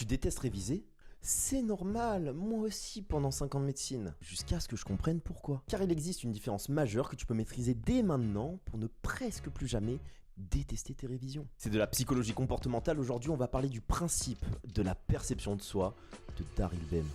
Tu détestes réviser? C'est normal, moi aussi pendant 5 ans de médecine, jusqu'à ce que je comprenne pourquoi. Car il existe une différence majeure que tu peux maîtriser dès maintenant pour ne presque plus jamais détester tes révisions. C'est de la psychologie comportementale, aujourd'hui on va parler du principe de la perception de soi de Daryl Bem.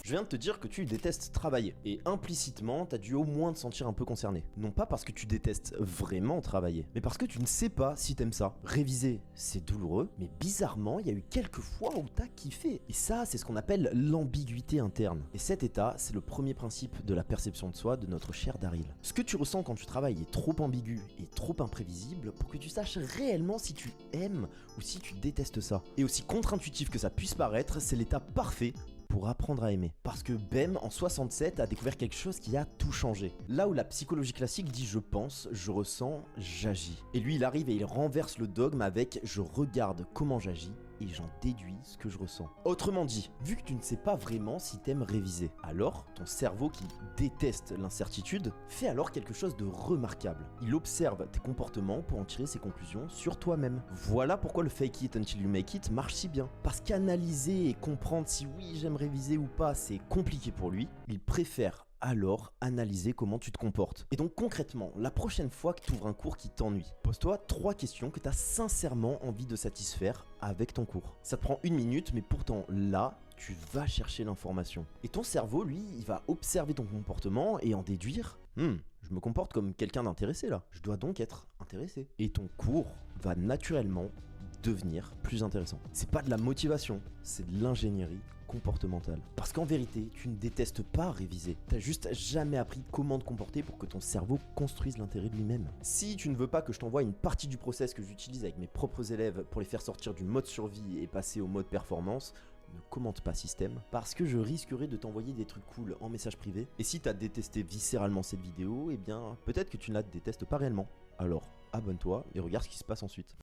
Je viens de te dire que tu détestes travailler, et implicitement, t'as dû au moins te sentir un peu concerné. Non pas parce que tu détestes vraiment travailler, mais parce que tu ne sais pas si t'aimes ça. Réviser, c'est douloureux, mais bizarrement, il y a eu quelques fois où t'as kiffé. Et ça, c'est ce qu'on appelle l'ambiguïté interne. Et cet état, c'est le premier principe de la perception de soi de notre cher Daryl. Ce que tu ressens quand tu travailles est trop ambigu et trop imprévisible pour que tu saches réellement si tu aimes ou si tu détestes ça. Et aussi contre-intuitif que ça puisse paraître, c'est l'état parfait pour apprendre à aimer. Parce que Bem, en 67, a découvert quelque chose qui a tout changé. Là où la psychologie classique dit je pense, je ressens, j'agis. Et lui, il arrive et il renverse le dogme avec je regarde comment j'agis et j'en déduis ce que je ressens. Autrement dit, vu que tu ne sais pas vraiment si t'aimes réviser, alors ton cerveau qui déteste l'incertitude fait alors quelque chose de remarquable. Il observe tes comportements pour en tirer ses conclusions sur toi-même. Voilà pourquoi le fake it until you make it marche si bien. Parce qu'analyser et comprendre si oui j'aime réviser ou pas c'est compliqué pour lui, il préfère alors analyser comment tu te comportes. Et donc concrètement, la prochaine fois que tu ouvres un cours qui t'ennuie, pose-toi 3 questions que tu as sincèrement envie de satisfaire avec ton cours. Ça te prend 1 minute, mais pourtant là, tu vas chercher l'information. Et ton cerveau, lui, il va observer ton comportement et en déduire « je me comporte comme quelqu'un d'intéressé là, je dois donc être intéressé. » Et ton cours va naturellement devenir plus intéressant. C'est pas de la motivation, c'est de l'ingénierie comportementale. Parce qu'en vérité, tu ne détestes pas réviser. T'as juste jamais appris comment te comporter pour que ton cerveau construise l'intérêt de lui-même. Si tu ne veux pas que je t'envoie une partie du process que j'utilise avec mes propres élèves pour les faire sortir du mode survie et passer au mode performance, ne commente pas système, parce que je risquerais de t'envoyer des trucs cool en message privé. Et si t'as détesté viscéralement cette vidéo, eh bien peut-être que tu ne la détestes pas réellement. Alors abonne-toi et regarde ce qui se passe ensuite.